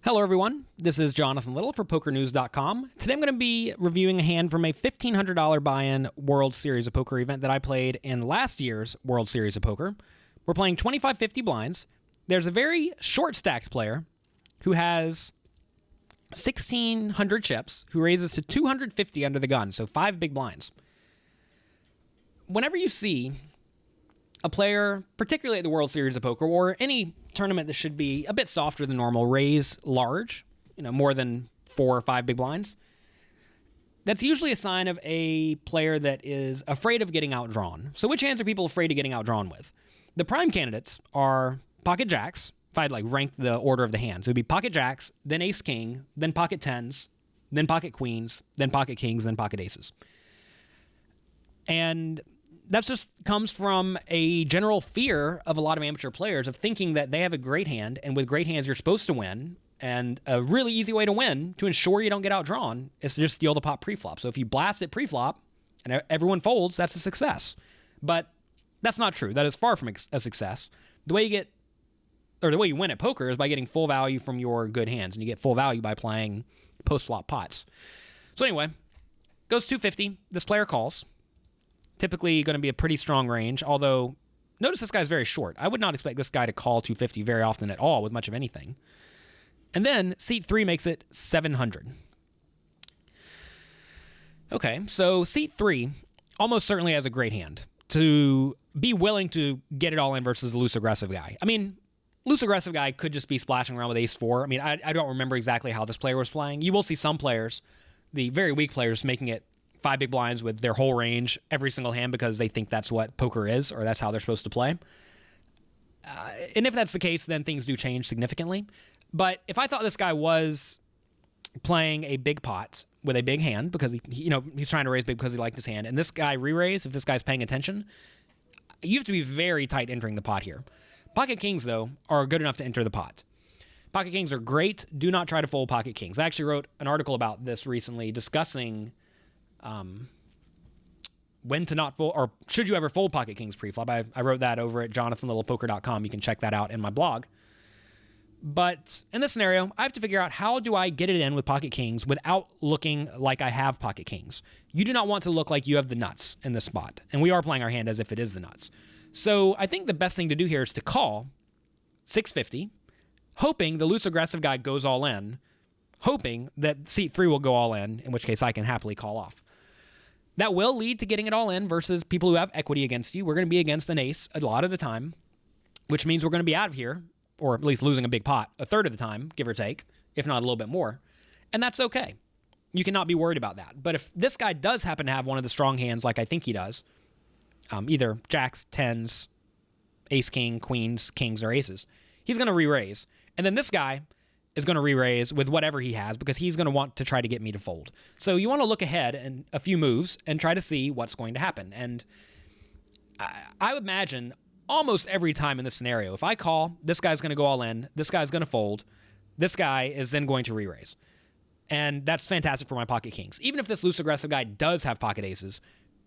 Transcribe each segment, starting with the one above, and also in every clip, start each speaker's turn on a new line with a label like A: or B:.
A: Hello everyone, this is Jonathan Little for PokerNews.com. Today I'm going to be reviewing a hand from a $1,500 buy-in World Series of Poker event that I played in last year's World Series of Poker. We're playing 25-50 blinds. There's a very short-stacked player who has 1,600 chips, who raises to 250 under the gun, so 5 big blinds. Whenever you see a player, particularly at the World Series of Poker, or any tournament that should be a bit softer than normal, raise large, more than 4 or 5 big blinds, that's usually a sign of a player that is afraid of getting outdrawn. So which hands are people afraid of getting outdrawn with? The prime candidates are pocket jacks. If I'd rank the order of the hands, it would be pocket jacks, then ace king, then pocket tens, then pocket queens, then pocket kings, then pocket aces. And that just comes from a general fear of a lot of amateur players of thinking that they have a great hand, and with great hands you're supposed to win. And a really easy way to win, to ensure you don't get outdrawn, is to just steal the pot preflop. So if you blast it preflop and everyone folds, that's a success. But that's not true. That is far from a success. The way you win at poker is by getting full value from your good hands, and you get full value by playing post-flop pots. So anyway, goes 250. This player calls. Typically going to be a pretty strong range, although notice this guy's very short. I would not expect this guy to call 250 very often at all with much of anything. And then seat 3 makes it 700. Okay, so seat 3 almost certainly has a great hand to be willing to get it all in versus a loose aggressive guy. I mean, loose aggressive guy could just be splashing around with ace 4. I mean, I don't remember exactly how this player was playing. You will see some players, the very weak players, making it 5 big blinds with their whole range every single hand because they think that's what poker is, or that's how they're supposed to play. And if that's the case, then things do change significantly. But if I thought this guy was playing a big pot with a big hand because he's trying to raise big because he liked his hand, and this guy re-raise, if this guy's paying attention, you have to be very tight entering the pot here. Pocket kings, though, are good enough to enter the pot. Pocket kings are great. Do not try to fold pocket kings. I actually wrote an article about this recently discussing when to not fold, or should you ever fold pocket kings preflop. I wrote that over at jonathanlittlepoker.com. You can check that out in my blog. But in this scenario, I have to figure out how do I get it in with pocket kings without looking like I have pocket kings. You do not want to look like you have the nuts in this spot, and we are playing our hand as if it is the nuts. So I think the best thing to do here is to call 650, hoping the loose aggressive guy goes all in, hoping that seat 3 will go all in which case I can happily call off. That will lead to getting it all in versus people who have equity against you. We're going to be against an ace a lot of the time, which means we're going to be out of here, or at least losing a big pot a third of the time, give or take, if not a little bit more. And that's okay. You cannot be worried about that. But if this guy does happen to have one of the strong hands like I think he does, either jacks, tens, ace, king, queens, kings, or aces, he's going to re-raise. And then this guy is going to re-raise with whatever he has because he's going to want to try to get me to fold. So you want to look ahead and a few moves and try to see what's going to happen. And I would imagine almost every time in this scenario, if I call, this guy's going to go all in, this guy's going to fold, this guy is then going to re-raise. And that's fantastic for my pocket kings. Even if this loose aggressive guy does have pocket aces,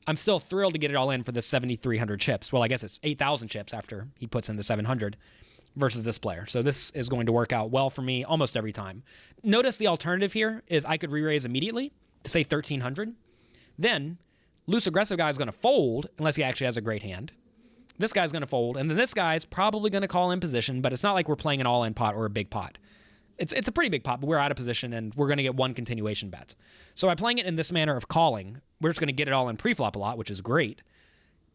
A: I'm still thrilled to get it all in for the 7,300 chips. Well, I guess it's 8,000 chips after he puts in the 700. Versus this player. So this is going to work out well for me almost every time. Notice the alternative here is I could re-raise immediately to say 1,300. Then loose aggressive guy is going to fold unless he actually has a great hand. This guy's going to fold, and then this guy's probably going to call in position, but it's not like we're playing an all-in pot or a big pot. It's a pretty big pot, but we're out of position, and we're going to get one continuation bet. So by playing it in this manner of calling, we're just going to get it all in preflop a lot, which is great,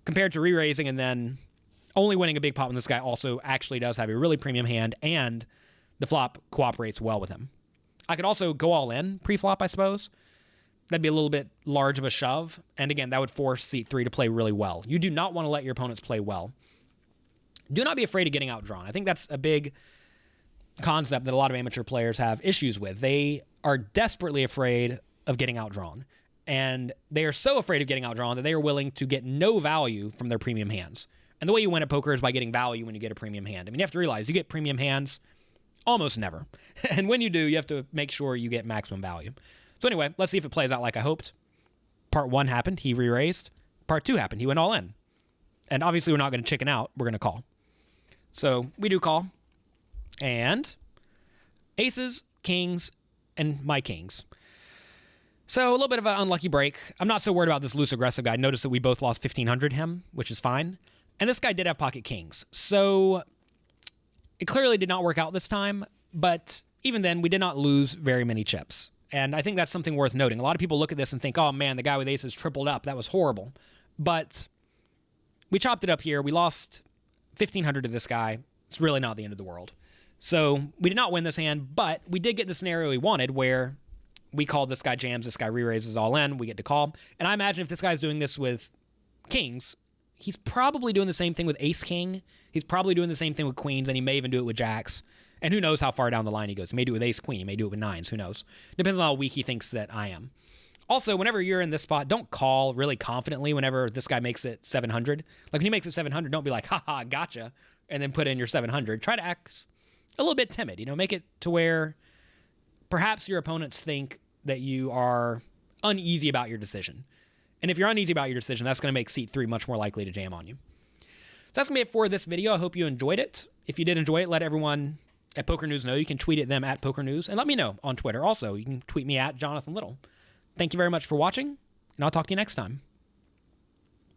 A: compared to re-raising and then only winning a big pot when this guy also actually does have a really premium hand and the flop cooperates well with him. I could also go all in pre-flop, I suppose. That'd be a little bit large of a shove. And again, that would force seat 3 to play really well. You do not want to let your opponents play well. Do not be afraid of getting outdrawn. I think that's a big concept that a lot of amateur players have issues with. They are desperately afraid of getting outdrawn. And they are so afraid of getting outdrawn that they are willing to get no value from their premium hands. And the way you win at poker is by getting value when you get a premium hand. I mean, you have to realize you get premium hands almost never. And when you do, you have to make sure you get maximum value. So anyway, let's see if it plays out like I hoped. Part 1 happened. He re-raised. Part 2 happened. He went all in. And obviously, we're not going to chicken out. We're going to call. So we do call. And aces, kings, and my kings. So a little bit of an unlucky break. I'm not so worried about this loose aggressive guy. Notice that we both lost 1,500 him, which is fine. And this guy did have pocket kings. So it clearly did not work out this time, but even then, we did not lose very many chips. And I think that's something worth noting. A lot of people look at this and think, oh man, the guy with aces tripled up. That was horrible. But we chopped it up here. We lost 1,500 to this guy. It's really not the end of the world. So we did not win this hand, but we did get the scenario we wanted where we called this guy jams, this guy re-raises all in, we get to call. And I imagine if this guy's doing this with kings, he's probably doing the same thing with ace-king. He's probably doing the same thing with queens, and he may even do it with jacks. And who knows how far down the line he goes. He may do it with ace-queen. He may do it with nines. Who knows? Depends on how weak he thinks that I am. Also, whenever you're in this spot, don't call really confidently whenever this guy makes it 700. Like when he makes it 700, don't be like, haha, gotcha, and then put in your 700. Try to act a little bit timid. Make it to where perhaps your opponents think that you are uneasy about your decision. And if you're uneasy about your decision, that's going to make seat 3 much more likely to jam on you. So that's going to be it for this video. I hope you enjoyed it. If you did enjoy it, let everyone at Poker News know. You can tweet at them at Poker News, and let me know on Twitter. Also, you can tweet me at Jonathan Little. Thank you very much for watching, and I'll talk to you next time.